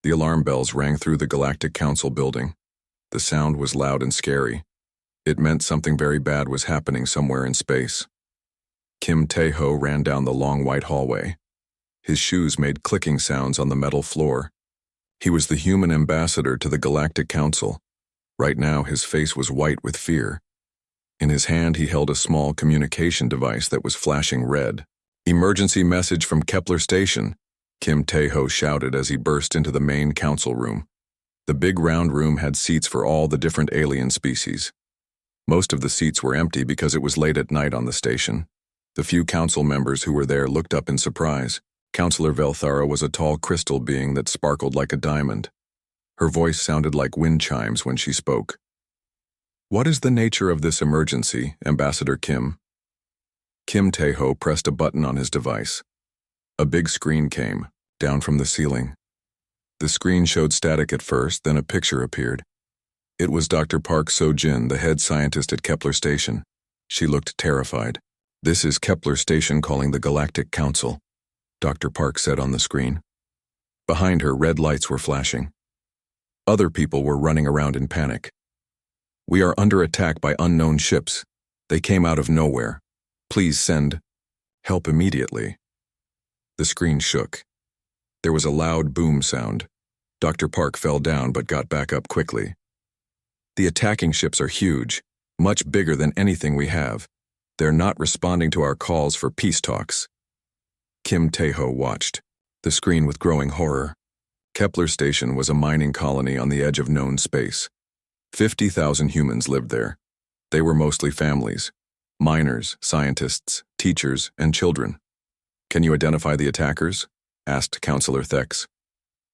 The alarm bells rang through the Galactic Council building. The sound was loud and scary. It meant something very bad was happening somewhere in space. Kim Tae-ho ran down the long white hallway. His shoes made clicking sounds on the metal floor. He was the human ambassador to the Galactic Council. Right now, his face was white with fear. In his hand, he held a small communication device that was flashing red. "Emergency message from Kepler Station," Kim Tae-ho shouted as he burst into the main council room. The big round room had seats for all the different alien species. Most of the seats were empty because it was late at night on the station. The few council members who were there looked up in surprise. Councillor Velthara was a tall crystal being that sparkled like a diamond. Her voice sounded like wind chimes when she spoke. "What is the nature of this emergency, Ambassador Kim?" Kim Tae-ho pressed a button on his device. A big screen came, down from the ceiling. The screen showed static at first, then a picture appeared. It was Dr. Park So-jin, the head scientist at Kepler Station. She looked terrified. "This is Kepler Station calling the Galactic Council," Dr. Park said on the screen. Behind her, red lights were flashing. Other people were running around in panic. "We are under attack by unknown ships. They came out of nowhere. Please send help immediately." The screen shook. There was a loud boom sound. Dr. Park fell down but got back up quickly. "The attacking ships are huge, much bigger than anything we have. They're not responding to our calls for peace talks." Kim Tae-ho watched, the screen with growing horror. Kepler Station was a mining colony on the edge of known space. 50,000 humans lived there. They were mostly families: miners, scientists, teachers, and children. "Can you identify the attackers?" asked Councillor Thex.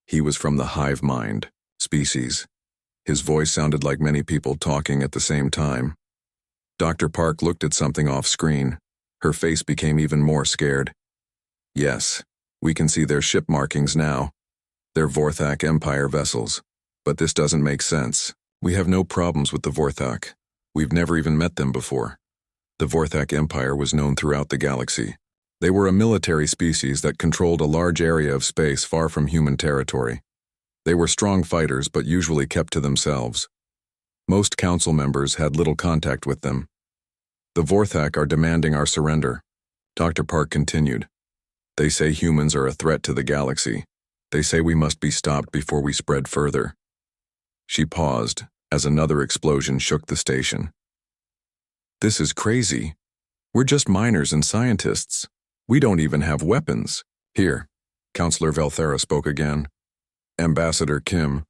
He was from the hive mind species. His voice sounded like many people talking at the same time. Dr. Park looked at something off screen. Her face became even more scared. "Yes, we can see their ship markings now. They're Vorthak Empire vessels. But this doesn't make sense. We have no problems with the Vorthak. We've never even met them before." The Vorthak Empire was known throughout the galaxy. They were a military species that controlled a large area of space far from human territory. They were strong fighters but usually kept to themselves. Most council members had little contact with them. "The Vorthak are demanding our surrender," Dr. Park continued. "They say humans are a threat to the galaxy. They say we must be stopped before we spread further." She paused as another explosion shook the station. "This is crazy. We're just miners and scientists. We don't even have weapons." "Here," Councillor Velthara spoke again. "Ambassador Kim,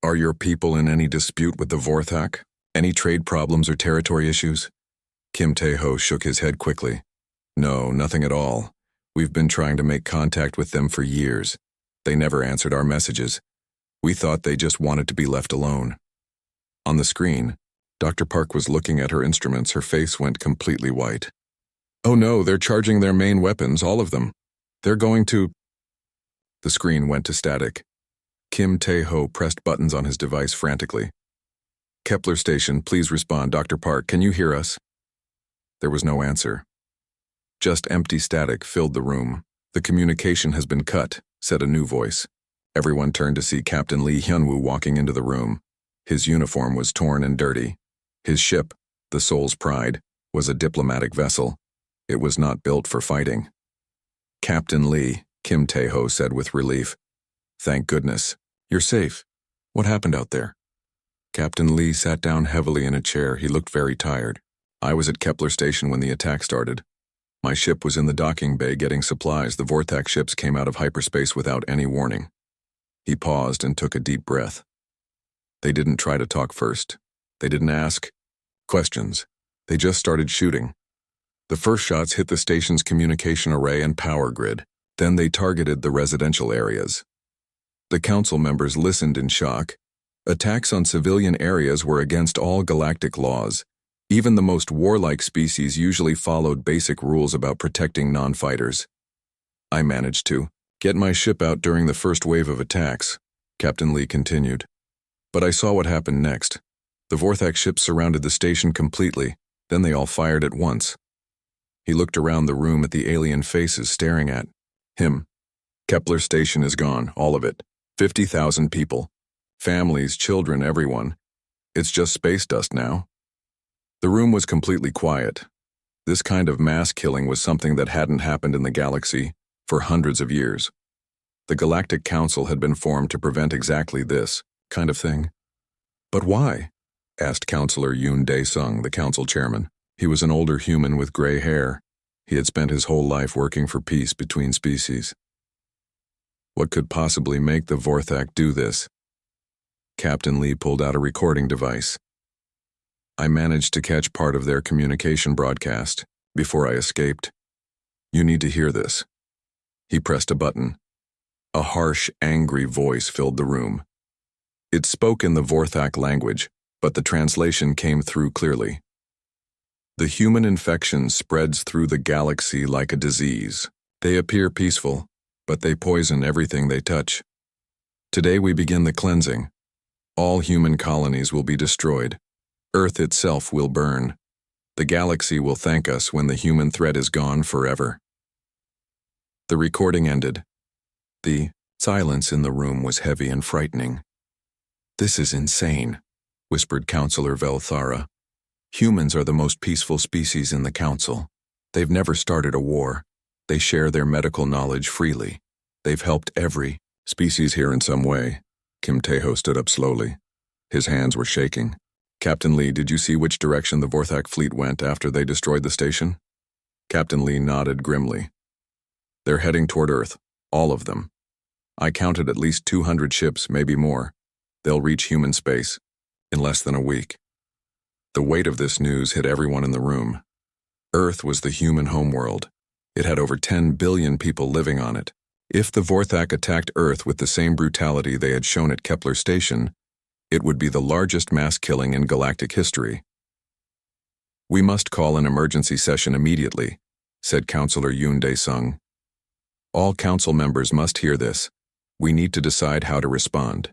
are your people in any dispute with the Vorthak? Any trade problems or territory issues?" Kim Tae-ho shook his head quickly. "No, nothing at all. We've been trying to make contact with them for years. They never answered our messages. We thought they just wanted to be left alone." On the screen, Dr. Park was looking at her instruments. Her face went completely white. "Oh no, they're charging their main weapons, all of them. They're going to—" The screen went to static. Kim Tae-ho pressed buttons on his device frantically. "Kepler Station, please respond. Dr. Park, can you hear us?" There was no answer. Just empty static filled the room. "The communication has been cut," said a new voice. Everyone turned to see Captain Lee Hyunwoo walking into the room. His uniform was torn and dirty. His ship, the Soul's Pride, was a diplomatic vessel. It was not built for fighting. "Captain Lee," Kim Tae-ho said with relief. "Thank goodness. You're safe. What happened out there?" Captain Lee sat down heavily in a chair. He looked very tired. "I was at Kepler Station when the attack started. My ship was in the docking bay getting supplies. The Vorthak ships came out of hyperspace without any warning." He paused and took a deep breath. "They didn't try to talk first. They didn't ask questions. They just started shooting. The first shots hit the station's communication array and power grid. Then they targeted the residential areas." The council members listened in shock. Attacks on civilian areas were against all galactic laws. Even the most warlike species usually followed basic rules about protecting non-fighters. "I managed to get my ship out during the first wave of attacks," Captain Lee continued. "But I saw what happened next. The Vorthak ships surrounded the station completely, then they all fired at once." He looked around the room at the alien faces staring at him. "Kepler Station is gone, all of it. 50,000 people. Families, children, everyone. It's just space dust now. The room was completely quiet. This kind of mass killing was something that hadn't happened in the galaxy for hundreds of years. The Galactic Council had been formed to prevent exactly this kind of thing. But why? Asked Counselor Yoon Dae-sung, the council chairman. He was an older human with gray hair. He had spent his whole life working for peace between species. What could possibly make the Vorthak do this? Captain Lee pulled out a recording device. I managed to catch part of their communication broadcast before I escaped. You need to hear this. He pressed a button. A harsh, angry voice filled the room. It spoke in the Vorthak language, but the translation came through clearly. The human infection spreads through the galaxy like a disease. They appear peaceful, but they poison everything they touch. Today we begin the cleansing. All human colonies will be destroyed. Earth itself will burn. The galaxy will thank us when the human threat is gone forever. The recording ended. The silence in the room was heavy and frightening. This is insane, whispered Counselor Velthara. Humans are the most peaceful species in the council. They've never started a war. They share their medical knowledge freely. They've helped every species here in some way. Kim Tae-ho stood up slowly. His hands were shaking. Captain Lee, did you see which direction the Vorthak fleet went after they destroyed the station? Captain Lee nodded grimly. They're heading toward Earth, all of them. I counted at least 200 ships, maybe more. They'll reach human space in less than a week. The weight of this news hit everyone in the room. Earth was the human homeworld. It had over 10 billion people living on it. If the Vorthak attacked Earth with the same brutality they had shown at Kepler Station, it would be the largest mass killing in galactic history. We must call an emergency session immediately, said Counselor Yoon Dae-sung. All council members must hear this. We need to decide how to respond.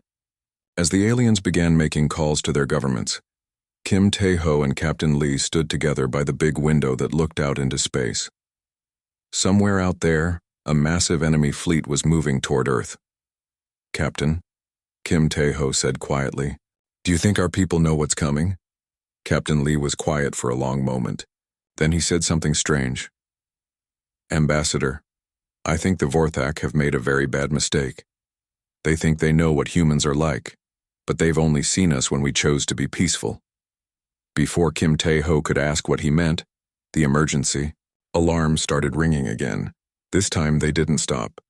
As the aliens began making calls to their governments, Kim Tae-ho and Captain Lee stood together by the big window that looked out into space. Somewhere out there, a massive enemy fleet was moving toward Earth. Captain, Kim Tae-ho said quietly, do you think our people know what's coming? Captain Lee was quiet for a long moment. Then he said something strange. Ambassador, I think the Vorthak have made a very bad mistake. They think they know what humans are like, but they've only seen us when we chose to be peaceful. Before Kim Tae-ho could ask what he meant, the emergency alarms started ringing again. This time they didn't stop.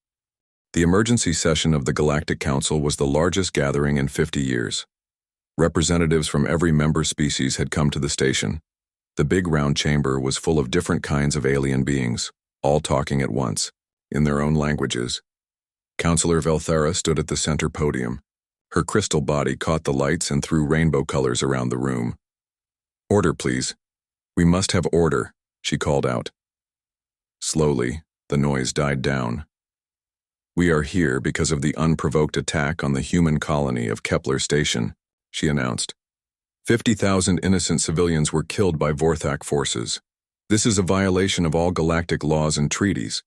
The emergency session of the Galactic Council was the largest gathering in 50 years. Representatives from every member species had come to the station. The big round chamber was full of different kinds of alien beings, all talking at once, in their own languages. Counselor Velthara stood at the center podium. Her crystal body caught the lights and threw rainbow colors around the room. Order, please. We must have order, she called out. Slowly, the noise died down. We are here because of the unprovoked attack on the human colony of Kepler Station, she announced. 50,000 innocent civilians were killed by Vorthak forces. This is a violation of all galactic laws and treaties.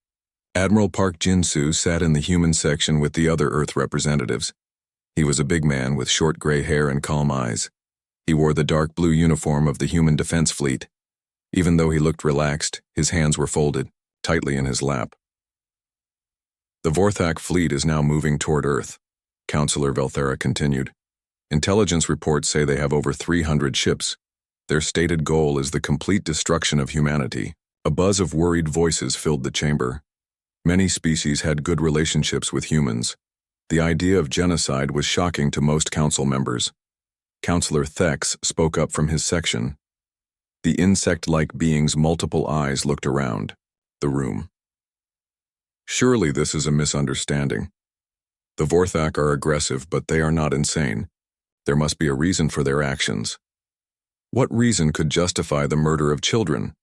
Admiral Park Jin-soo sat in the human section with the other Earth representatives. He was a big man with short gray hair and calm eyes. He wore the dark blue uniform of the Human Defense Fleet. Even though he looked relaxed, his hands were folded, tightly in his lap. The Vorthak fleet is now moving toward Earth, Counselor Velthara continued. Intelligence reports say they have over 300 ships. Their stated goal is the complete destruction of humanity. A buzz of worried voices filled the chamber. Many species had good relationships with humans. The idea of genocide was shocking to most council members. Counselor Thex spoke up from his section. The insect-like being's multiple eyes looked around the room. Surely this is a misunderstanding. The Vorthak are aggressive, but they are not insane. There must be a reason for their actions. What reason could justify the murder of children?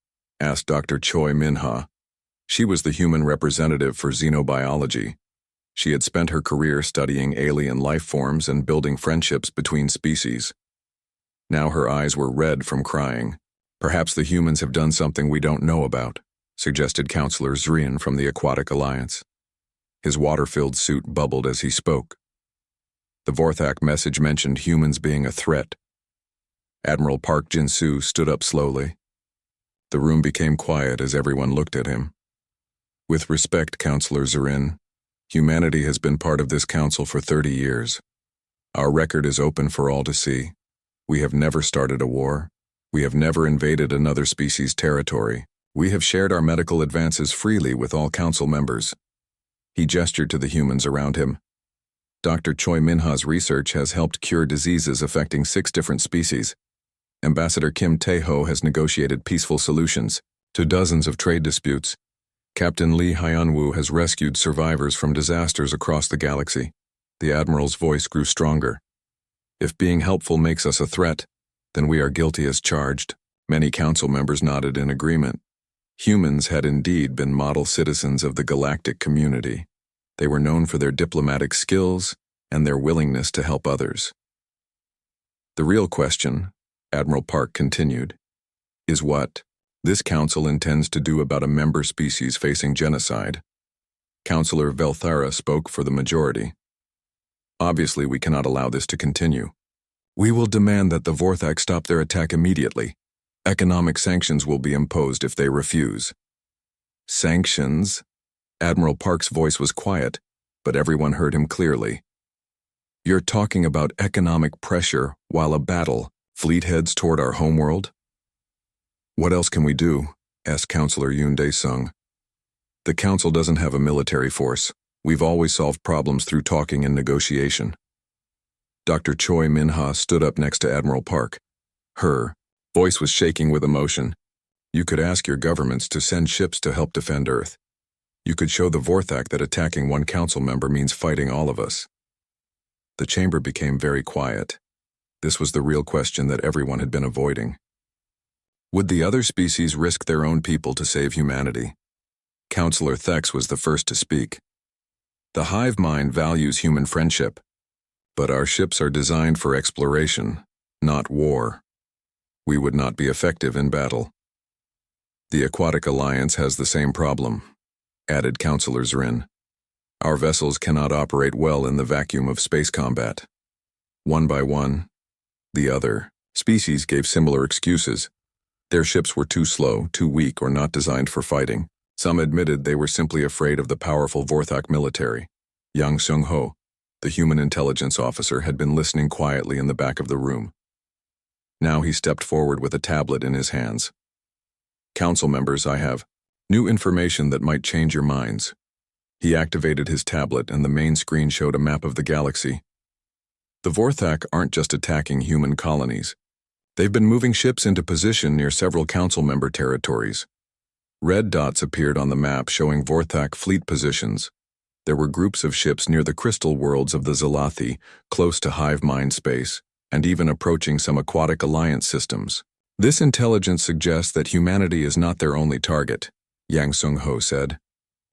Asked Dr. Choi Min-ha. She was the human representative for xenobiology. She had spent her career studying alien life forms and building friendships between species. Now her eyes were red from crying. Perhaps the humans have done something we don't know about, suggested Counselor Zrian from the Aquatic Alliance. His water-filled suit bubbled as he spoke. The Vorthak message mentioned humans being a threat. Admiral Park Jin-soo stood up slowly. The room became quiet as everyone looked at him. With respect, Counselor Zarin, humanity has been part of this council for 30 years. Our record is open for all to see. We have never started a war. We have never invaded another species' territory. We have shared our medical advances freely with all council members. He gestured to the humans around him. Dr. Choi Minha's research has helped cure diseases affecting 6 different species. Ambassador Kim Tae-ho has negotiated peaceful solutions to dozens of trade disputes. Captain Lee Hyun-woo has rescued survivors from disasters across the galaxy. The Admiral's voice grew stronger. If being helpful makes us a threat, then we are guilty as charged. Many council members nodded in agreement. Humans had indeed been model citizens of the galactic community. They were known for their diplomatic skills and their willingness to help others. The real question, Admiral Park continued, is what this council intends to do about a member species facing genocide. Councillor Velthara spoke for the majority. Obviously, we cannot allow this to continue. We will demand that the Vorthak stop their attack immediately. Economic sanctions will be imposed if they refuse. Sanctions? Admiral Park's voice was quiet, but everyone heard him clearly. You're talking about economic pressure while a battle fleet heads toward our homeworld? What else can we do? Asked Councillor Yoon Dae-sung. The council doesn't have a military force. We've always solved problems through talking and negotiation. Dr. Choi Min-ha stood up next to Admiral Park. Her voice was shaking with emotion. You could ask your governments to send ships to help defend Earth. You could show the Vorthak that attacking one council member means fighting all of us. The chamber became very quiet. This was the real question that everyone had been avoiding. Would the other species risk their own people to save humanity? Councillor Thex was the first to speak. The hive mind values human friendship, but our ships are designed for exploration, not war. We would not be effective in battle. The Aquatic Alliance has the same problem, added Councillor Zrin. Our vessels cannot operate well in the vacuum of space combat. One by one, the other species gave similar excuses. Their ships were too slow, too weak, or not designed for fighting. Some admitted they were simply afraid of the powerful Vorthak military. Yang Seung-ho, the human intelligence officer, had been listening quietly in the back of the room. Now he stepped forward with a tablet in his hands. Council members, I have new information that might change your minds. He activated his tablet and the main screen showed a map of the galaxy. The Vorthak aren't just attacking human colonies. They've been moving ships into position near several council member territories. Red dots appeared on the map showing Vorthak fleet positions. There were groups of ships near the crystal worlds of the Zalathi, close to hive mind space, and even approaching some aquatic alliance systems. This intelligence suggests that humanity is not their only target, Yang Seung-ho said.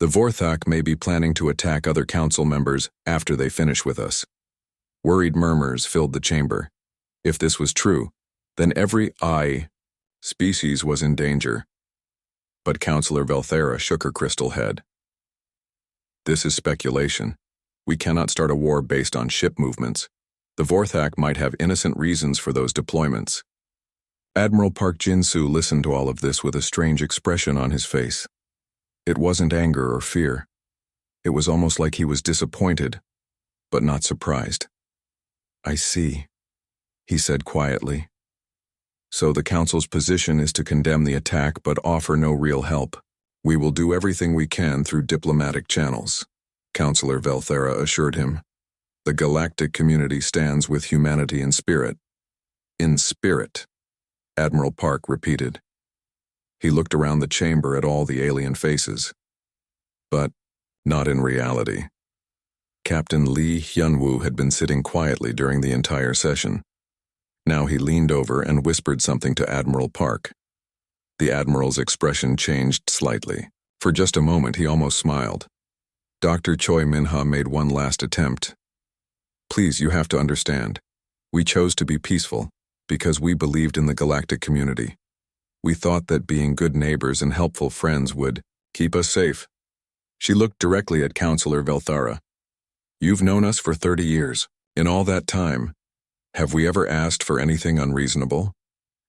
The Vorthak may be planning to attack other council members after they finish with us. Worried murmurs filled the chamber. If this was true, then every species was in danger. But Councillor Velthara shook her crystal head. This is speculation. We cannot start a war based on ship movements. The Vorthak might have innocent reasons for those deployments. Admiral Park Jin-soo listened to all of this with a strange expression on his face. It wasn't anger or fear. It was almost like he was disappointed, but not surprised. I see, he said quietly. So the Council's position is to condemn the attack but offer no real help. We will do everything we can through diplomatic channels, Councillor Velthara assured him. The galactic community stands with humanity in spirit. In spirit, Admiral Park repeated. He looked around the chamber at all the alien faces. But not in reality. Captain Lee Hyun-woo had been sitting quietly during the entire session. Now he leaned over and whispered something to Admiral Park. The Admiral's expression changed slightly. For just a moment, he almost smiled. Dr. Choi Min-ha made one last attempt. Please, you have to understand. We chose to be peaceful because we believed in the galactic community. We thought that being good neighbors and helpful friends would keep us safe. She looked directly at Councillor Velthara. You've known us for 30 years. In all that time, have we ever asked for anything unreasonable?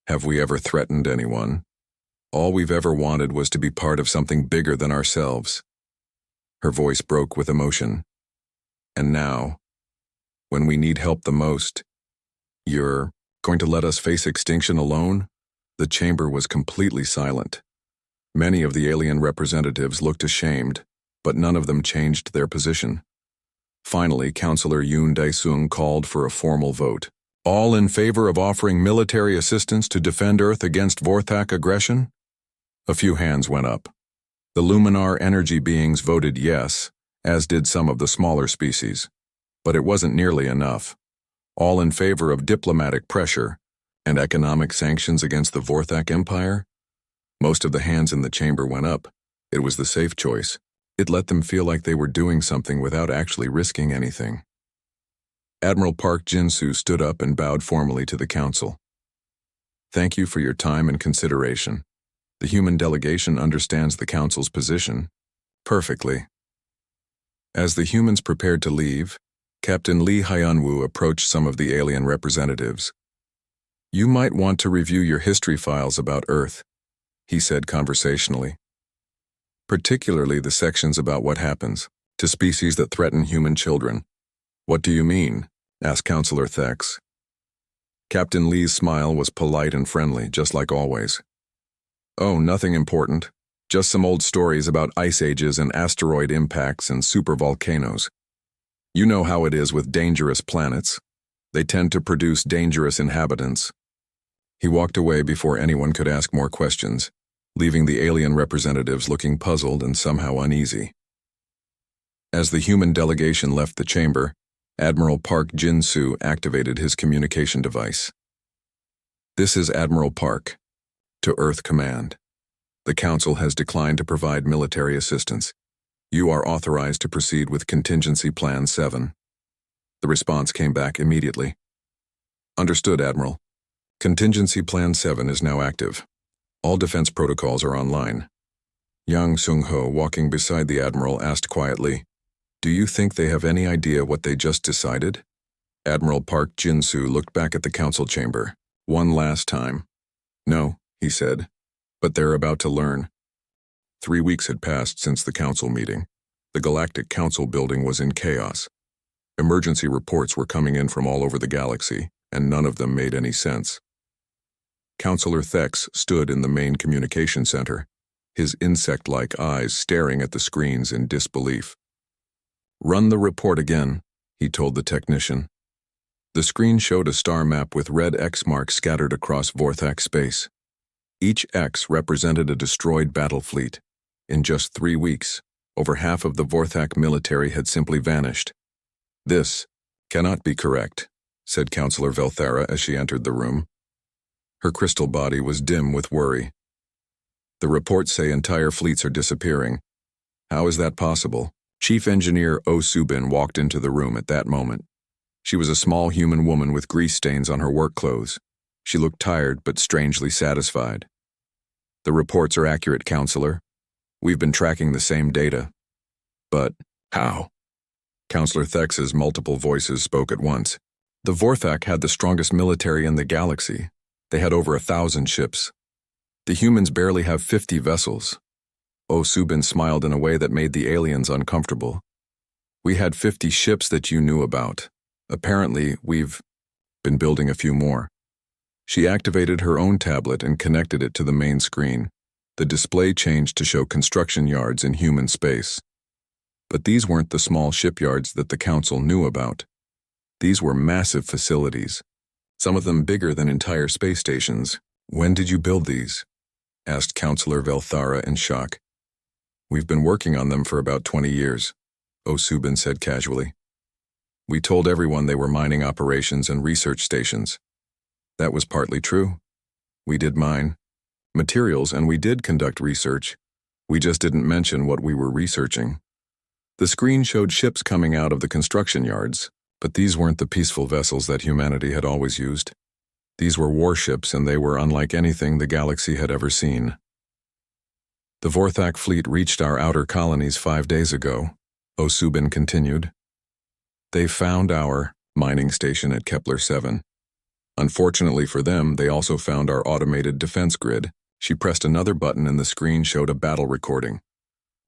Have we ever threatened anyone? All we've ever wanted was to be part of something bigger than ourselves. Her voice broke with emotion. And now, when we need help the most, you're going to let us face extinction alone? The chamber was completely silent. Many of the alien representatives looked ashamed, but none of them changed their position. Finally, Counselor Yoon Dae-sung called for a formal vote. All in favor of offering military assistance to defend Earth against Vorthak aggression? A few hands went up. The Luminar energy beings voted yes, as did some of the smaller species. But it wasn't nearly enough. All in favor of diplomatic pressure and economic sanctions against the Vorthak Empire? Most of the hands in the chamber went up. It was the safe choice. It let them feel like they were doing something without actually risking anything. Admiral Park Jin-soo stood up and bowed formally to the council. Thank you for your time and consideration. The human delegation understands the council's position perfectly. As the humans prepared to leave, Captain Lee Hyun-woo approached some of the alien representatives. You might want to review your history files about Earth, he said conversationally. Particularly the sections about what happens to species that threaten human children. What do you mean? Asked Counselor Thex. Captain Lee's smile was polite and friendly, just like always. Oh, nothing important. Just some old stories about ice ages and asteroid impacts and supervolcanoes. You know how it is with dangerous planets. They tend to produce dangerous inhabitants. He walked away before anyone could ask more questions, leaving the alien representatives looking puzzled and somehow uneasy. As the human delegation left the chamber, Admiral Park Jin-soo activated his communication device. This is Admiral Park. To Earth Command. The Council has declined to provide military assistance. You are authorized to proceed with Contingency Plan 7. The response came back immediately. Understood, Admiral. Contingency Plan 7 is now active. All defense protocols are online. Yang Sung-ho, walking beside the Admiral, asked quietly, Do you think they have any idea what they just decided? Admiral Park Jin-soo looked back at the Council chamber, one last time. No, he said, but they're about to learn. 3 weeks had passed since the Council meeting. The Galactic Council building was in chaos. Emergency reports were coming in from all over the galaxy, and none of them made any sense. Counselor Thex stood in the main communication center, his insect-like eyes staring at the screens in disbelief. Run the report again, he told the technician. The screen showed a star map with red X marks scattered across Vorthak space. Each X represented a destroyed battle fleet. In just 3 weeks, over half of the Vorthak military had simply vanished. This cannot be correct, said Counselor Velthara as she entered the room. Her crystal body was dim with worry. The reports say entire fleets are disappearing. How is that possible? Chief Engineer Oh Subin walked into the room at that moment. She was a small human woman with grease stains on her work clothes. She looked tired but strangely satisfied. The reports are accurate, Counselor. We've been tracking the same data. But how? Counselor Thex's multiple voices spoke at once. The Vorthak had the strongest military in the galaxy. They had over 1,000 ships. The humans barely have 50 vessels. Oh Subin smiled in a way that made the aliens uncomfortable. We had 50 ships that you knew about. Apparently, we've been building a few more. She activated her own tablet and connected it to the main screen. The display changed to show construction yards in human space. But these weren't the small shipyards that the Council knew about. These were massive facilities, some of them bigger than entire space stations. When did you build these? Asked Counselor Velthara in shock. We've been working on them for about 20 years, Oh Subin said casually. We told everyone they were mining operations and research stations. That was partly true. We did mine materials and we did conduct research. We just didn't mention what we were researching. The screen showed ships coming out of the construction yards, but these weren't the peaceful vessels that humanity had always used. These were warships, and they were unlike anything the galaxy had ever seen. The Vorthak fleet reached our outer colonies 5 days ago, Oh Subin continued. They found our mining station at Kepler 7. Unfortunately for them, they also found our automated defense grid. She pressed another button and the screen showed a battle recording.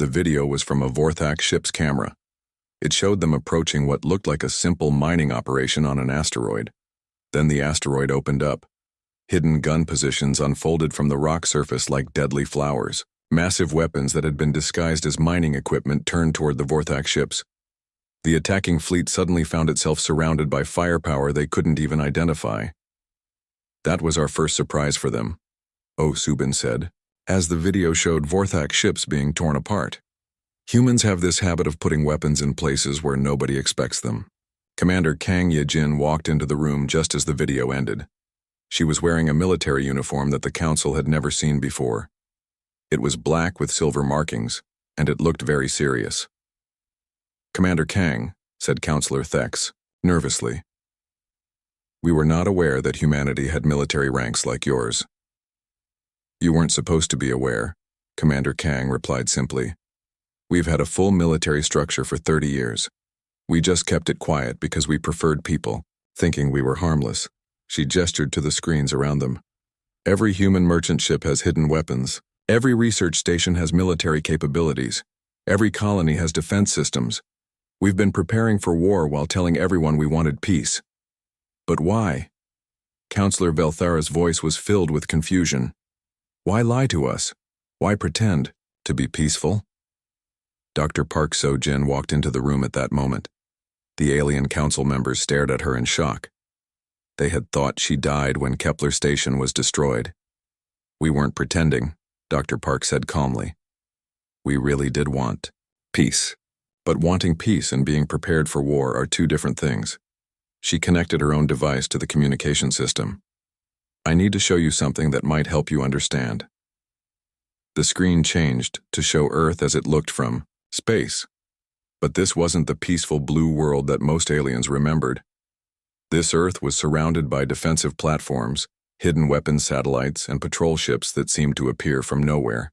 The video was from a Vorthak ship's camera. It showed them approaching what looked like a simple mining operation on an asteroid. Then the asteroid opened up. Hidden gun positions unfolded from the rock surface like deadly flowers. Massive weapons that had been disguised as mining equipment turned toward the Vorthak ships. The attacking fleet suddenly found itself surrounded by firepower they couldn't even identify. That was our first surprise for them, Subin said, as the video showed Vorthak ships being torn apart. Humans have this habit of putting weapons in places where nobody expects them. Commander Kang Ye-jin walked into the room just as the video ended. She was wearing a military uniform that the Council had never seen before. It was black with silver markings, and it looked very serious. "Commander Kang," said Counselor Thex, nervously. "We were not aware that humanity had military ranks like yours." "You weren't supposed to be aware," Commander Kang replied simply. "We've had a full military structure for 30 years. We just kept it quiet because we preferred people, thinking we were harmless." She gestured to the screens around them. "Every human merchant ship has hidden weapons. Every research station has military capabilities. Every colony has defense systems. We've been preparing for war while telling everyone we wanted peace." "But why?" Counselor Velthara's voice was filled with confusion. "Why lie to us? Why pretend to be peaceful?" Dr. Park So-jin walked into the room at that moment. The alien council members stared at her in shock. They had thought she died when Kepler Station was destroyed. "We weren't pretending," Dr. Park said calmly. "We really did want peace. But wanting peace and being prepared for war are two different things." She connected her own device to the communication system. "I need to show you something that might help you understand." The screen changed to show Earth as it looked from space. But this wasn't the peaceful blue world that most aliens remembered. This Earth was surrounded by defensive platforms, hidden weapons satellites, and patrol ships that seemed to appear from nowhere.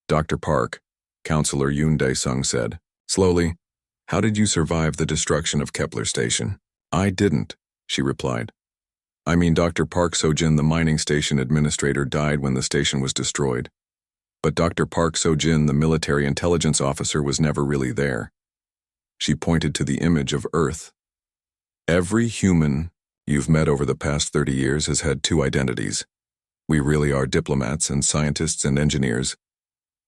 "Dr. Park," Counselor Yoon Dae-sung said, slowly, "how did you survive the destruction of Kepler Station?" "I didn't," she replied. "I mean, Dr. Park So-jin, the mining station administrator, died when the station was destroyed. But Dr. Park So-jin, the military intelligence officer, was never really there." She pointed to the image of Earth. "Every human you've met over the past 30 years has had two identities. We really are diplomats and scientists and engineers,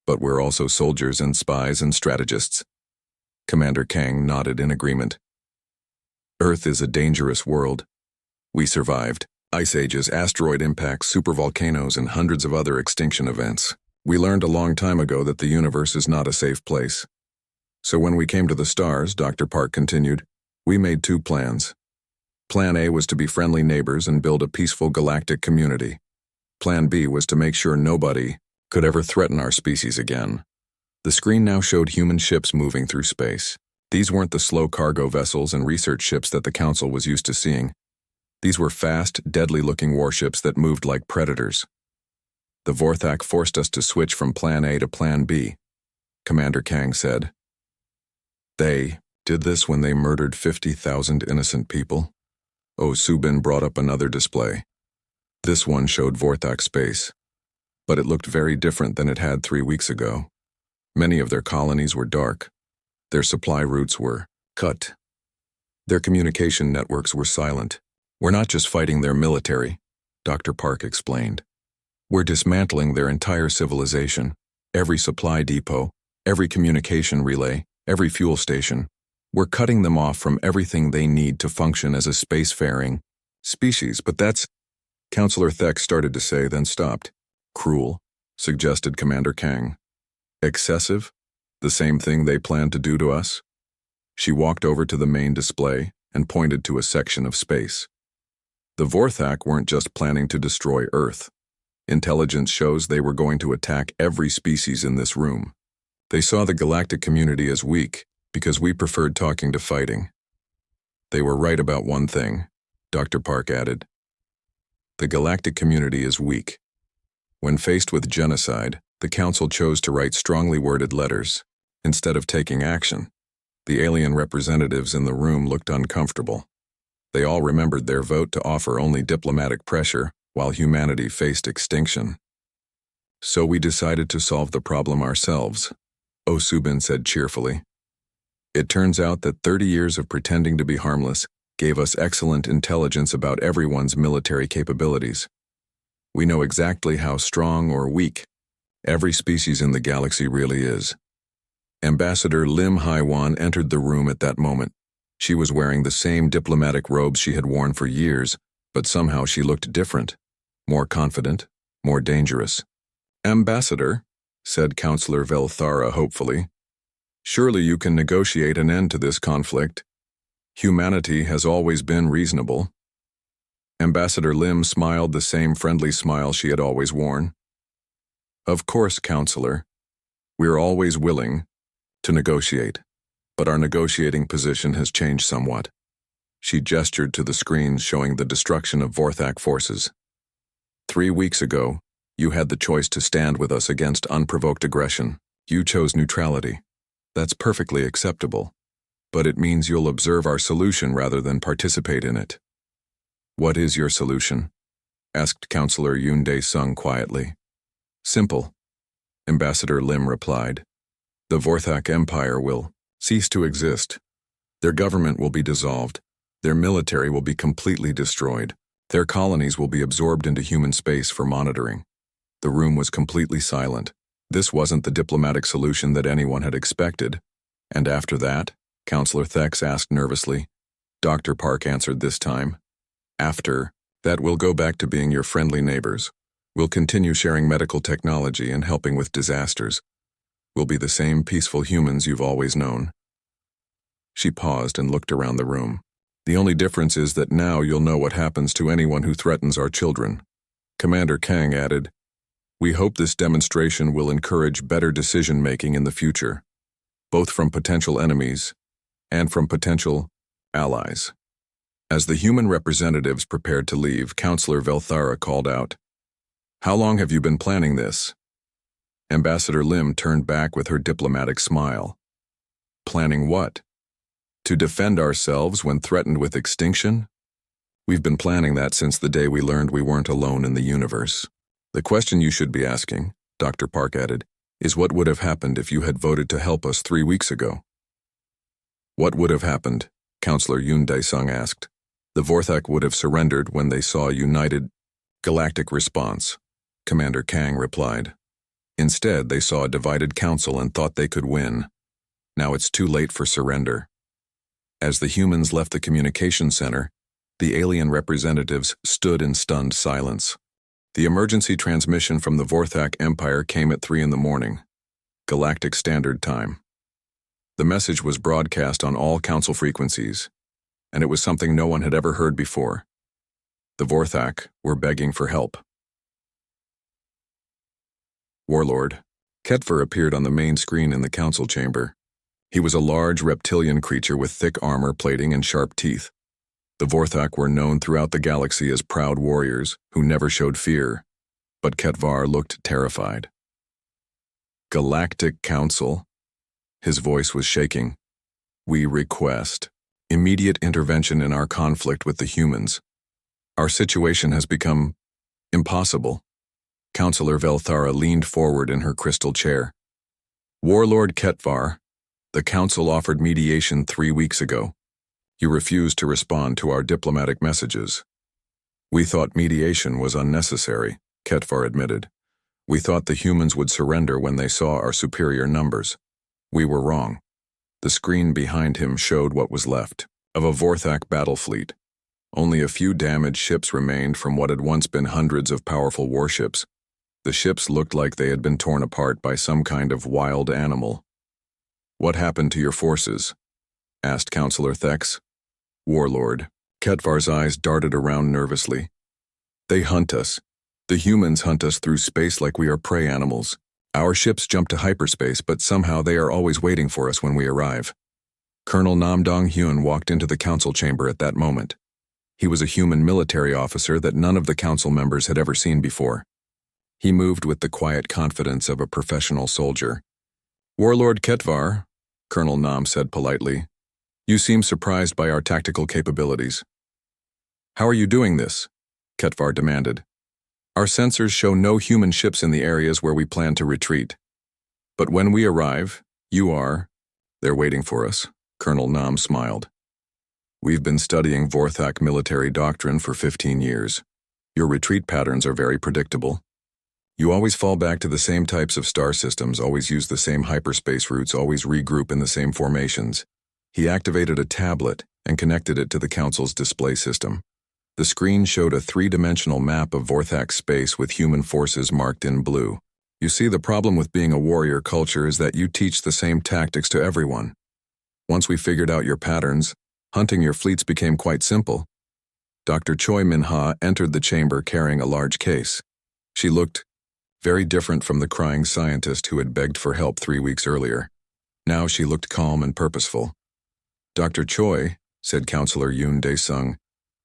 but we're also soldiers and spies and strategists." Commander Kang nodded in agreement. "Earth is a dangerous world. We survived ice ages, asteroid impacts, supervolcanoes, and hundreds of other extinction events. We learned a long time ago that the universe is not a safe place. So when we came to the stars," Dr. Park continued, "we made two plans. Plan A was to be friendly neighbors and build a peaceful galactic community. Plan B was to make sure nobody could ever threaten our species again." The screen now showed human ships moving through space. These weren't the slow cargo vessels and research ships that the Council was used to seeing. These were fast, deadly-looking warships that moved like predators. "The Vorthak forced us to switch from Plan A to Plan B," Commander Kang said. "They did this when they murdered 50,000 innocent people." Subin brought up another display. This one showed Vorthak space, but it looked very different than it had 3 weeks ago. Many of their colonies were dark. Their supply routes were cut. Their communication networks were silent. "We're not just fighting their military," Dr. Park explained. "We're dismantling their entire civilization. Every supply depot, every communication relay, every fuel station. We're cutting them off from everything they need to function as a spacefaring species." "But that's," Counselor Thex started to say, then stopped. "Cruel," suggested Commander Kang. "Excessive? The same thing they planned to do to us?" She walked over to the main display and pointed to a section of space. The Vorthak weren't just planning to destroy Earth. Intelligence shows they were going to attack every species in this room. They saw the galactic community as weak because we preferred talking to fighting. "They were right about one thing," Dr. Park added. "The galactic community is weak. When faced with genocide, the Council chose to write strongly worded letters, instead of taking action." The alien representatives in the room looked uncomfortable. They all remembered their vote to offer only diplomatic pressure while humanity faced extinction. So we decided to solve the problem ourselves, Osubin said cheerfully. It turns out that 30 years of pretending to be harmless gave us excellent intelligence about everyone's military capabilities. We know exactly how strong or weak every species in the galaxy really is. Ambassador Lim Haiwan entered the room at that moment. She was wearing the same diplomatic robes she had worn for years, but somehow she looked different, more confident, more dangerous. "Ambassador," said Counselor Velthara hopefully, "surely you can negotiate an end to this conflict. Humanity has always been reasonable." Ambassador Lim smiled the same friendly smile she had always worn. "Of course, Counselor. We're always willing to negotiate, but our negotiating position has changed somewhat." She gestured to the screens showing the destruction of Vorthak forces. 3 weeks ago, you had the choice to stand with us against unprovoked aggression. You chose neutrality. That's perfectly acceptable, but it means you'll observe our solution rather than participate in it. "What is your solution?" asked Counselor Yoon Dae-sung quietly. "Simple," Ambassador Lim replied. "The Vorthak Empire will cease to exist. Their government will be dissolved. Their military will be completely destroyed. Their colonies will be absorbed into human space for monitoring." The room was completely silent. This wasn't the diplomatic solution that anyone had expected. "And after that?" Counselor Thex asked nervously. Dr. Park answered this time. "After that, we'll go back to being your friendly neighbors. We'll continue sharing medical technology and helping with disasters. We'll be the same peaceful humans you've always known." She paused and looked around the room. "The only difference is that now you'll know what happens to anyone who threatens our children." Commander Kang added, "We hope this demonstration will encourage better decision-making in the future, both from potential enemies and from potential allies." As the human representatives prepared to leave, Counselor Velthara called out, "How long have you been planning this?" Ambassador Lim turned back with her diplomatic smile. "Planning what? To defend ourselves when threatened with extinction? We've been planning that since the day we learned we weren't alone in the universe. The question you should be asking," Dr. Park added, "is what would have happened if you had voted to help us 3 weeks ago?" "What would have happened?" Counselor Yoon Dae-sung asked. "The Vorthak would have surrendered when they saw a united galactic response," Commander Kang replied. "Instead, they saw a divided council and thought they could win. Now it's too late for surrender." As the humans left the communication center, the alien representatives stood in stunned silence. The emergency transmission from the Vorthak Empire came at 3 in the morning, Galactic Standard Time. The message was broadcast on all council frequencies, and it was something no one had ever heard before. The Vorthak were begging for help. Warlord Ketver appeared on the main screen in the council chamber. He was a large reptilian creature with thick armor plating and sharp teeth. The Vorthak were known throughout the galaxy as proud warriors who never showed fear, but Ketvar looked terrified. "Galactic Council," his voice was shaking. "We request immediate intervention in our conflict with the humans. Our situation has become impossible." Counselor Velthara leaned forward in her crystal chair. "Warlord Ketvar, the council offered mediation 3 weeks ago. You refused to respond to our diplomatic messages." "We thought mediation was unnecessary," Ketvar admitted. "We thought the humans would surrender when they saw our superior numbers. We were wrong." The screen behind him showed what was left of a Vorthak battle fleet. Only a few damaged ships remained from what had once been hundreds of powerful warships. The ships looked like they had been torn apart by some kind of wild animal. "What happened to your forces?" asked Counselor Thex. "Warlord." Ketvar's eyes darted around nervously. "They hunt us. The humans hunt us through space like we are prey animals. Our ships jump to hyperspace, but somehow they are always waiting for us when we arrive." Colonel Nam Dong-hyun walked into the council chamber at that moment. He was a human military officer that none of the council members had ever seen before. He moved with the quiet confidence of a professional soldier. "Warlord Ketvar," Colonel Nam said politely, "you seem surprised by our tactical capabilities. How are you doing this? Ketvar demanded. Our sensors show no human ships in the areas where we plan to retreat. But when we arrive, they're waiting for us, Colonel Nam smiled. We've been studying Vorthak military doctrine for 15 years. Your retreat patterns are very predictable. You always fall back to the same types of star systems, always use the same hyperspace routes, always regroup in the same formations. He activated a tablet and connected it to the Council's display system. The screen showed a three-dimensional map of Vorthak space with human forces marked in blue. You see, the problem with being a warrior culture is that you teach the same tactics to everyone. Once we figured out your patterns, hunting your fleets became quite simple. Dr. Choi Min-ha entered the chamber carrying a large case. She looked very different from the crying scientist who had begged for help 3 weeks earlier. Now she looked calm and purposeful. Dr. Choi, said Counselor Yoon Dae-sung,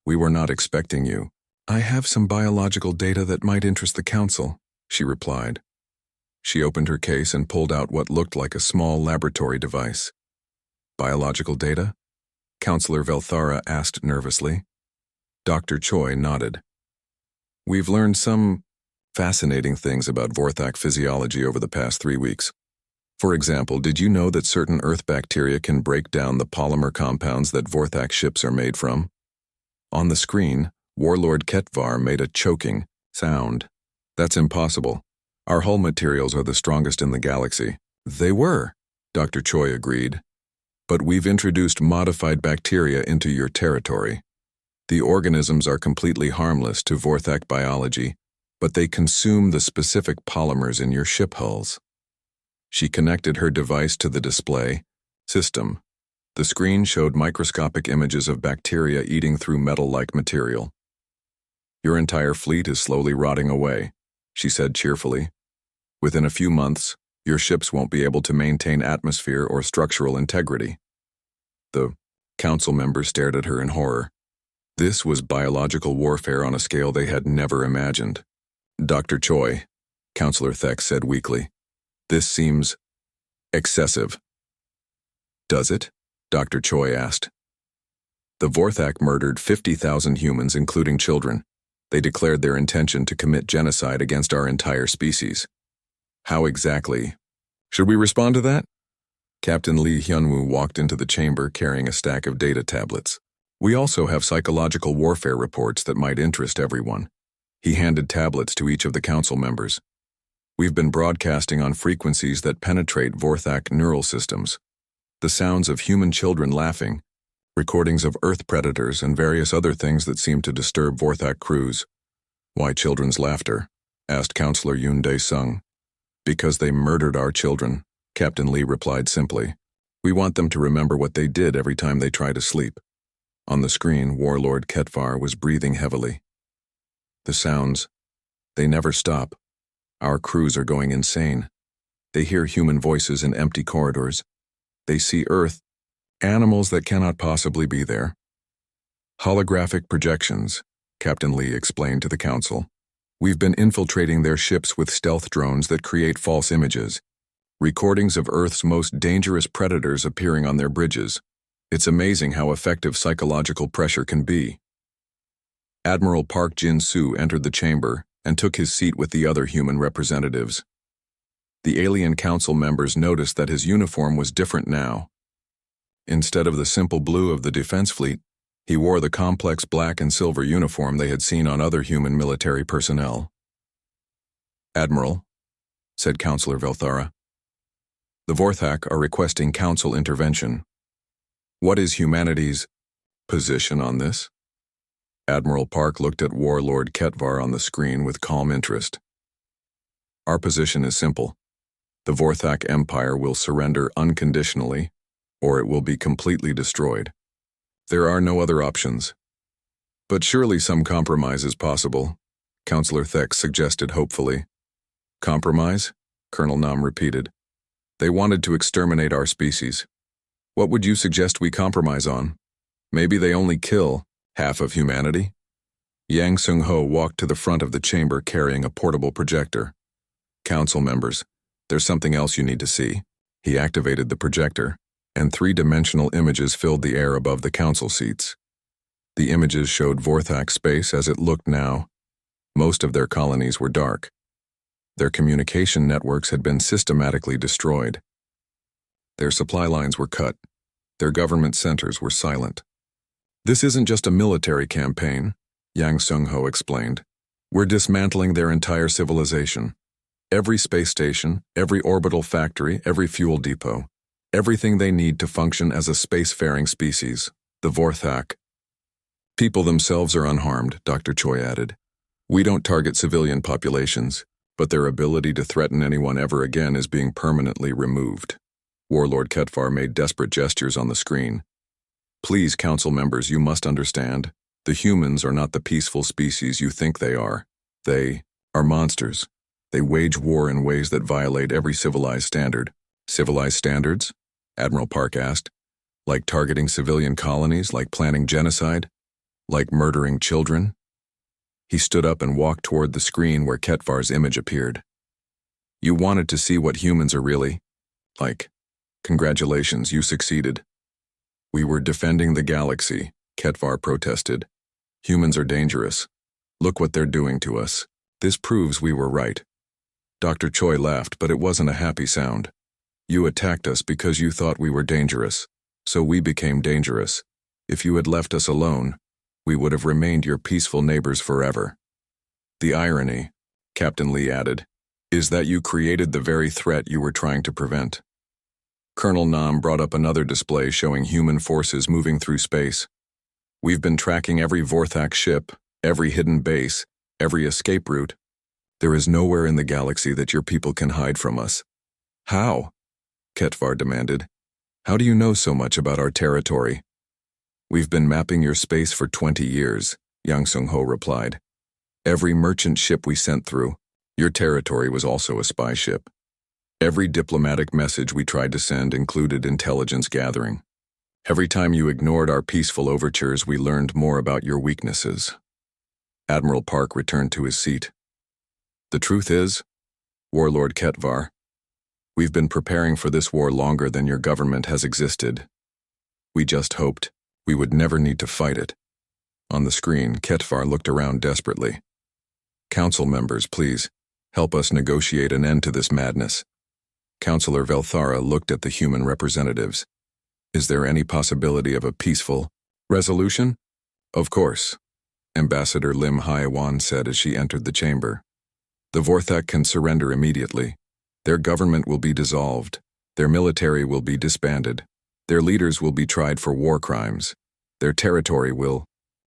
we were not expecting you. I have some biological data that might interest the Council, she replied. She opened her case and pulled out what looked like a small laboratory device. Biological data? Counselor Velthara asked nervously. Dr. Choi nodded. We've learned some fascinating things about Vorthak physiology over the past 3 weeks. For example, did you know that certain Earth bacteria can break down the polymer compounds that Vorthak ships are made from? On the screen, Warlord Ketvar made a choking sound. That's impossible. Our hull materials are the strongest in the galaxy. They were, Dr. Choi agreed. But we've introduced modified bacteria into your territory. The organisms are completely harmless to Vorthak biology, but they consume the specific polymers in your ship hulls. She connected her device to the display system. The screen showed microscopic images of bacteria eating through metal-like material. Your entire fleet is slowly rotting away, she said cheerfully. Within a few months, your ships won't be able to maintain atmosphere or structural integrity. The Council members stared at her in horror. This was biological warfare on a scale they had never imagined. Dr. Choi, Counselor Thek said weakly, this seems excessive. Does it? Dr. Choi asked. The Vorthak murdered 50,000 humans, including children. They declared their intention to commit genocide against our entire species. How exactly? Should we respond to that? Captain Lee Hyunwoo walked into the chamber carrying a stack of data tablets. We also have psychological warfare reports that might interest everyone. He handed tablets to each of the council members. We've been broadcasting on frequencies that penetrate Vorthak neural systems. The sounds of human children laughing, recordings of Earth predators, and various other things that seem to disturb Vorthak crews. Why children's laughter? Asked Counselor Yoon Dae-sung. Because they murdered our children, Captain Lee replied simply. We want them to remember what they did every time they try to sleep. On the screen, Warlord Ketvar was breathing heavily. The sounds, they never stop. Our crews are going insane. They hear human voices in empty corridors. They see Earth, animals that cannot possibly be there. Holographic projections, Captain Lee explained to the Council. We've been infiltrating their ships with stealth drones that create false images. Recordings of Earth's most dangerous predators appearing on their bridges. It's amazing how effective psychological pressure can be. Admiral Park Jin-soo entered the chamber and took his seat with the other human representatives. The alien council members noticed that his uniform was different now. Instead of the simple blue of the defense fleet, he wore the complex black and silver uniform they had seen on other human military personnel. Admiral, said Counselor Velthara, the Vorthak are requesting council intervention. What is humanity's position on this? Admiral Park looked at Warlord Ketvar on the screen with calm interest. Our position is simple. The Vorthak Empire will surrender unconditionally, or it will be completely destroyed. There are no other options. But surely some compromise is possible, Counselor Thek suggested hopefully. Compromise? Colonel Nam repeated. They wanted to exterminate our species. What would you suggest we compromise on? Maybe they only kill half of humanity? Yang Sung-ho walked to the front of the chamber carrying a portable projector. Council members, there's something else you need to see. He activated the projector, and three-dimensional images filled the air above the council seats. The images showed Vorthak space as it looked now. Most of their colonies were dark. Their communication networks had been systematically destroyed. Their supply lines were cut. Their government centers were silent. "This isn't just a military campaign," Yang Sung-ho explained. "We're dismantling their entire civilization. Every space station, every orbital factory, every fuel depot. Everything they need to function as a spacefaring species, the Vorthak." "People themselves are unharmed," Dr. Choi added. "We don't target civilian populations, but their ability to threaten anyone ever again is being permanently removed." Warlord Ketvar made desperate gestures on the screen. "Please, council members, you must understand. The humans are not the peaceful species you think they are. They are monsters. They wage war in ways that violate every civilized standard." "Civilized standards?" Admiral Park asked. "Like targeting civilian colonies, like planning genocide, like murdering children?" He stood up and walked toward the screen where Ketvar's image appeared. "You wanted to see what humans are really like. Congratulations, you succeeded." "We were defending the galaxy," Ketvar protested. "Humans are dangerous. Look what they're doing to us. This proves we were right." Dr. Choi laughed, but it wasn't a happy sound. "You attacked us because you thought we were dangerous, so we became dangerous. If you had left us alone, we would have remained your peaceful neighbors forever." "The irony," Captain Lee added, "is that you created the very threat you were trying to prevent." Colonel Nam brought up another display showing human forces moving through space. "We've been tracking every Vorthak ship, every hidden base, every escape route. There is nowhere in the galaxy that your people can hide from us." "How?" Ketvar demanded. "How do you know so much about our territory?" "We've been mapping your space for 20 years, Yang Sung-ho replied. "Every merchant ship we sent through, your territory was also a spy ship. Every diplomatic message we tried to send included intelligence gathering. Every time you ignored our peaceful overtures, we learned more about your weaknesses." Admiral Park returned to his seat. "The truth is, Warlord Ketvar, we've been preparing for this war longer than your government has existed. We just hoped we would never need to fight it." On the screen, Ketvar looked around desperately. "Council members, please, help us negotiate an end to this madness." Councillor Velthara looked at the human representatives. "Is there any possibility of a peaceful resolution?" "Of course," Ambassador Lim Haiwan said as she entered the chamber. "The Vorthak can surrender immediately. Their government will be dissolved. Their military will be disbanded. Their leaders will be tried for war crimes. Their territory will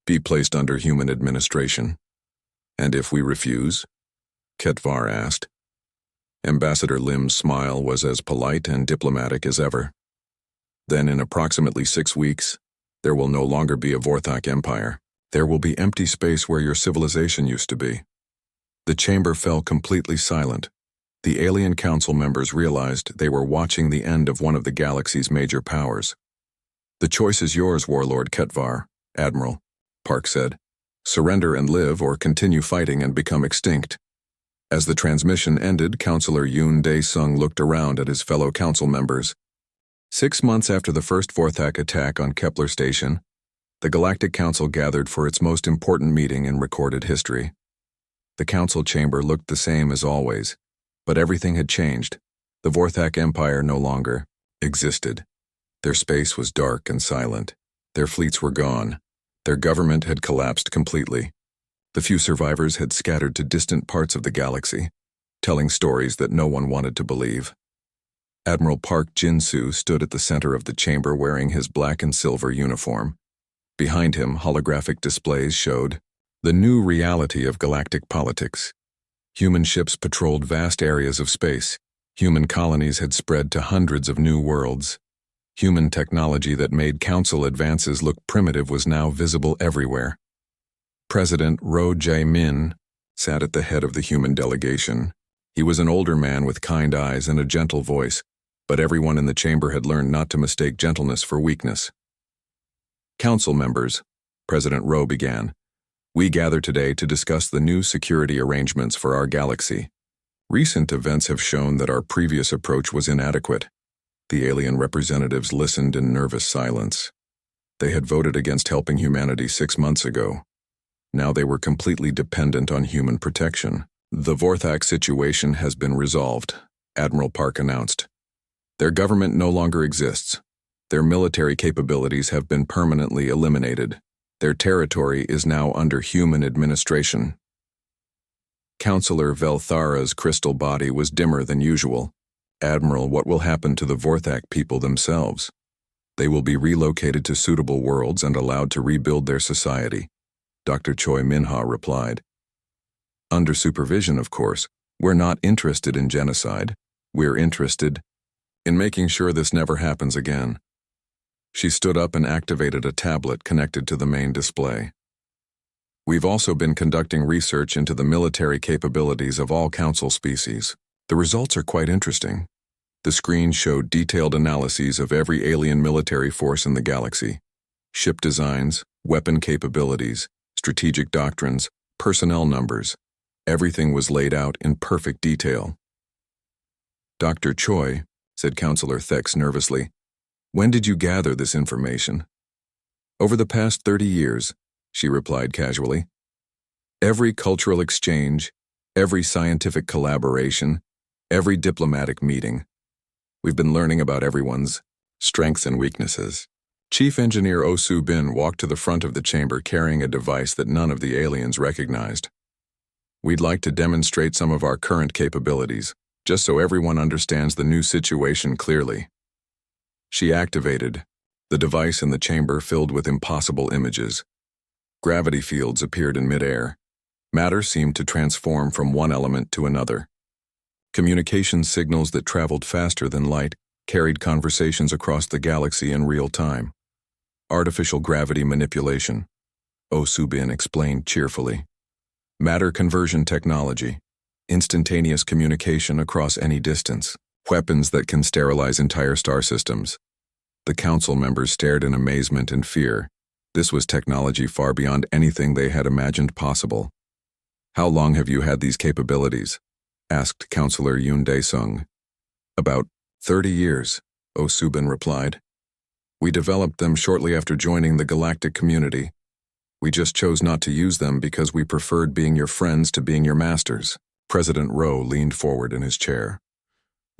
be placed under human administration." "And if we refuse?" Ketvar asked. Ambassador Lim's smile was as polite and diplomatic as ever. "Then in approximately 6 weeks, there will no longer be a Vorthak empire. There will be empty space where your civilization used to be." The chamber fell completely silent. The alien council members realized they were watching the end of one of the galaxy's major powers. "The choice is yours, Warlord Ketvar, Admiral," Park said. "Surrender and live, or continue fighting and become extinct." As the transmission ended, Councillor Yoon Dae-sung looked around at his fellow council members. 6 months after the first Vorthak attack on Kepler Station, the Galactic Council gathered for its most important meeting in recorded history. The council chamber looked the same as always, but everything had changed. The Vorthak Empire no longer existed. Their space was dark and silent. Their fleets were gone. Their government had collapsed completely. The few survivors had scattered to distant parts of the galaxy, telling stories that no one wanted to believe. Admiral Park Jin-soo stood at the center of the chamber wearing his black and silver uniform. Behind him, holographic displays showed the new reality of galactic politics. Human ships patrolled vast areas of space. Human colonies had spread to hundreds of new worlds. Human technology that made council advances look primitive was now visible everywhere. President Roh Jae-min sat at the head of the human delegation. He was an older man with kind eyes and a gentle voice, but everyone in the chamber had learned not to mistake gentleness for weakness. "Council members," President Roh began, "we gather today to discuss the new security arrangements for our galaxy. Recent events have shown that our previous approach was inadequate." The alien representatives listened in nervous silence. They had voted against helping humanity 6 months ago. Now they were completely dependent on human protection. The Vorthak situation has been resolved, Admiral Park announced. Their government no longer exists. Their military capabilities have been permanently eliminated. Their territory is now under human administration. Counselor Velthara's crystal body was dimmer than usual. Admiral, what will happen to the Vorthak people themselves? They will be relocated to suitable worlds and allowed to rebuild their society, Dr. Choi Minha replied. Under supervision, of course. We're not interested in genocide. We're interested in making sure this never happens again. She stood up and activated a tablet connected to the main display. We've also been conducting research into the military capabilities of all Council species. The results are quite interesting. The screen showed detailed analyses of every alien military force in the galaxy. Ship designs, weapon capabilities, strategic doctrines, personnel numbers. Everything was laid out in perfect detail. Dr. Choi, said Counselor Thex nervously, when did you gather this information? Over the past 30 years, she replied casually. Every cultural exchange, every scientific collaboration, every diplomatic meeting. We've been learning about everyone's strengths and weaknesses. Chief Engineer Osu Bin walked to the front of the chamber carrying a device that none of the aliens recognized. We'd like to demonstrate some of our current capabilities, just so everyone understands the new situation clearly. She activated. The device in the chamber filled with impossible images. Gravity fields appeared in midair. Matter seemed to transform from one element to another. Communication signals that traveled faster than light carried conversations across the galaxy in real time. Artificial gravity manipulation, Osu Bin explained cheerfully. Matter conversion technology, instantaneous communication across any distance, weapons that can sterilize entire star systems. The council members stared in amazement and fear. This was technology far beyond anything they had imagined possible. How long have you had these capabilities? Asked Counselor Yoon Dae-sung. About 30 years, Osu Bin replied. We developed them shortly after joining the galactic community. We just chose not to use them because we preferred being your friends to being your masters. President Rowe leaned forward in his chair.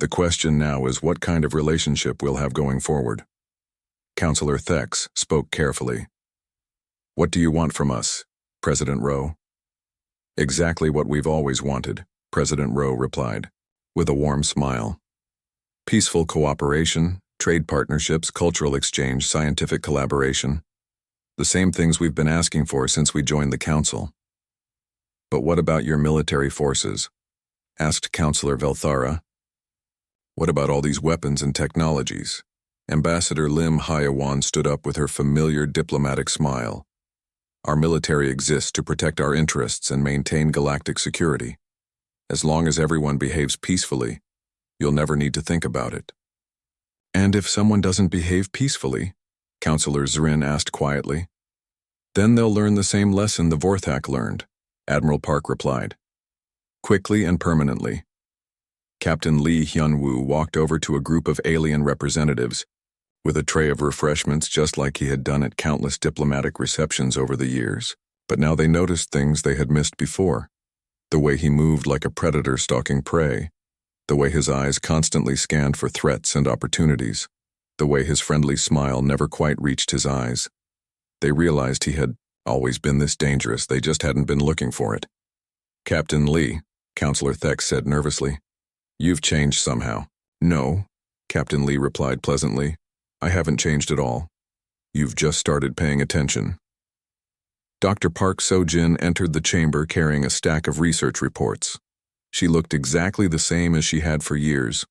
The question now is what kind of relationship we'll have going forward. Counselor Thex spoke carefully. What do you want from us, President Rowe? Exactly what we've always wanted, President Rowe replied, with a warm smile. Peaceful cooperation, trade partnerships, cultural exchange, scientific collaboration. The same things we've been asking for since we joined the Council. But what about your military forces? Asked Counselor Velthara. What about all these weapons and technologies? Ambassador Lim Hyawan stood up with her familiar diplomatic smile. Our military exists to protect our interests and maintain galactic security. As long as everyone behaves peacefully, you'll never need to think about it. And if someone doesn't behave peacefully, Counselor Zrin asked quietly. Then they'll learn the same lesson the Vorthak learned, Admiral Park replied. Quickly and permanently. Captain Lee Hyun-woo walked over to a group of alien representatives with a tray of refreshments just like he had done at countless diplomatic receptions over the years. But now they noticed things they had missed before. The way he moved like a predator stalking prey. The way his eyes constantly scanned for threats and opportunities. The way his friendly smile never quite reached his eyes. They realized he had always been this dangerous, they just hadn't been looking for it. Captain Lee, Counselor Thex said nervously. You've changed somehow. No, Captain Lee replied pleasantly. I haven't changed at all. You've just started paying attention. Dr. Park So-jin entered the chamber carrying a stack of research reports. She looked exactly the same as she had for years,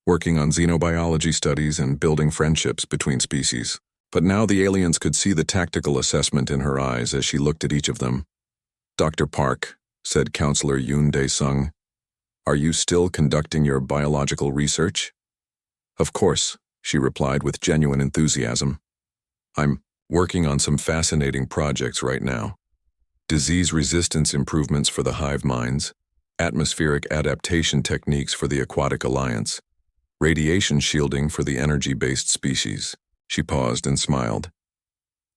working on xenobiology studies and building friendships between species. But now the aliens could see the tactical assessment in her eyes as she looked at each of them. Dr. Park, said Counselor Yoon Dae-sung, are you still conducting your biological research? Of course, she replied with genuine enthusiasm. I'm working on some fascinating projects right now. Disease resistance improvements for the hive minds, atmospheric adaptation techniques for the aquatic alliance, radiation shielding for the energy-based species. She paused and smiled.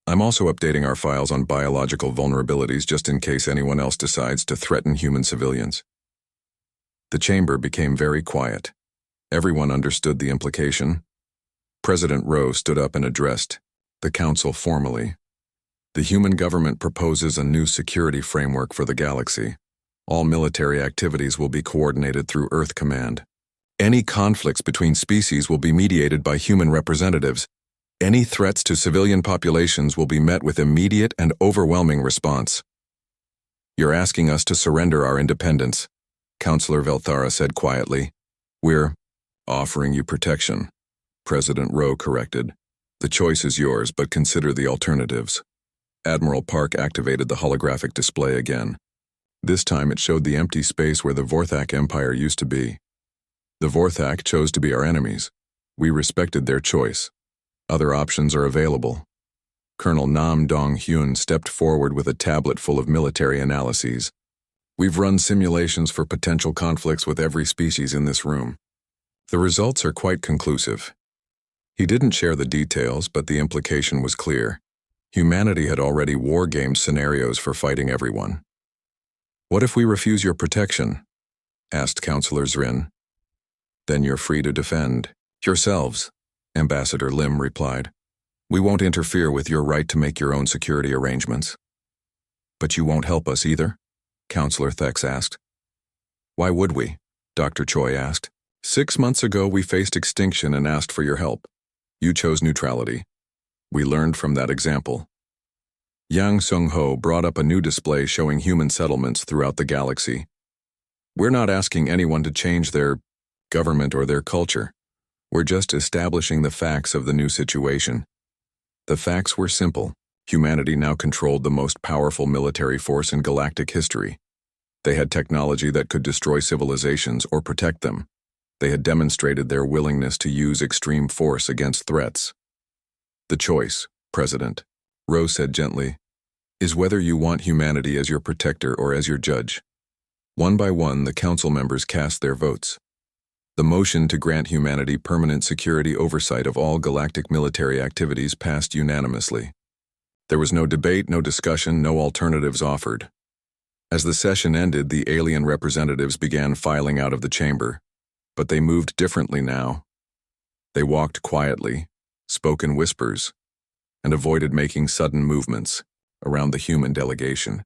I'm also updating our files on biological vulnerabilities just in case anyone else decides to threaten human civilians. The chamber became very quiet. Everyone understood the implication. President Rowe stood up and addressed the council formally. The human government proposes a new security framework for the galaxy. All military activities will be coordinated through Earth Command. Any conflicts between species will be mediated by human representatives. Any threats to civilian populations will be met with immediate and overwhelming response. You're asking us to surrender our independence, Councillor Velthara said quietly. We're offering you protection, President Rowe corrected. The choice is yours, but consider the alternatives. Admiral Park activated the holographic display again. This time it showed the empty space where the Vorthak Empire used to be. The Vorthak chose to be our enemies. We respected their choice. Other options are available. Colonel Nam Dong-hyun stepped forward with a tablet full of military analyses. We've run simulations for potential conflicts with every species in this room. The results are quite conclusive. He didn't share the details, but the implication was clear. Humanity had already war-gamed scenarios for fighting everyone. What if we refuse your protection? Asked Councillor Zrin. Then you're free to defend yourselves, Ambassador Lim replied. We won't interfere with your right to make your own security arrangements. But you won't help us either? Councillor Thex asked. Why would we? Dr. Choi asked. 6 months ago we faced extinction and asked for your help. You chose neutrality. We learned from that example. Yang Sung-ho brought up a new display showing human settlements throughout the galaxy. We're not asking anyone to change their government or their culture. We're just establishing the facts of the new situation. The facts were simple. Humanity now controlled the most powerful military force in galactic history. They had technology that could destroy civilizations or protect them. They had demonstrated their willingness to use extreme force against threats. The choice, President, Rowe said gently, is whether you want humanity as your protector or as your judge. One by one, the council members cast their votes. The motion to grant humanity permanent security oversight of all galactic military activities passed unanimously. There was no debate, no discussion, no alternatives offered. As the session ended, the alien representatives began filing out of the chamber, but they moved differently now. They walked quietly, spoke in whispers, and avoided making sudden movements around the human delegation.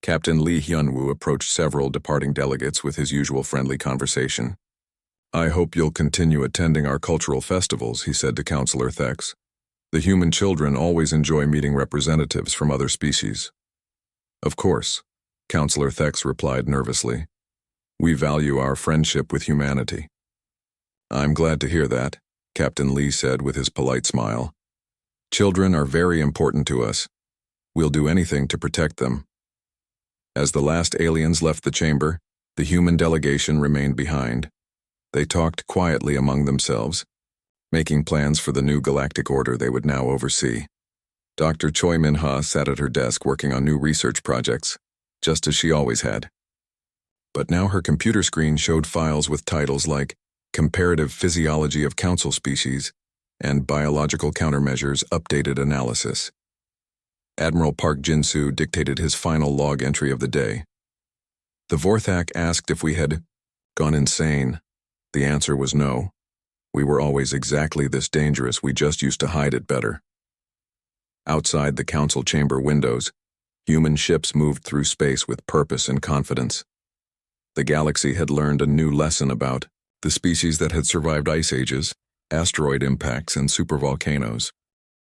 Captain Lee Hyunwoo approached several departing delegates with his usual friendly conversation. I hope you'll continue attending our cultural festivals, he said to Councillor Thex. The human children always enjoy meeting representatives from other species. Of course, Councillor Thex replied nervously. We value our friendship with humanity. I'm glad to hear that, Captain Lee said with his polite smile. Children are very important to us. We'll do anything to protect them. As the last aliens left the chamber, the human delegation remained behind. They talked quietly among themselves, making plans for the new galactic order they would now oversee. Dr. Choi Min-ha sat at her desk working on new research projects, just as she always had. But now her computer screen showed files with titles like Comparative Physiology of Council Species and Biological Countermeasures Updated Analysis. Admiral Park Jin-soo dictated his final log entry of the day. The Vorthak asked if we had gone insane. The answer was no. We were always exactly this dangerous, we just used to hide it better. Outside the council chamber windows, human ships moved through space with purpose and confidence. The galaxy had learned a new lesson about the species that had survived ice ages, asteroid impacts, and supervolcanoes.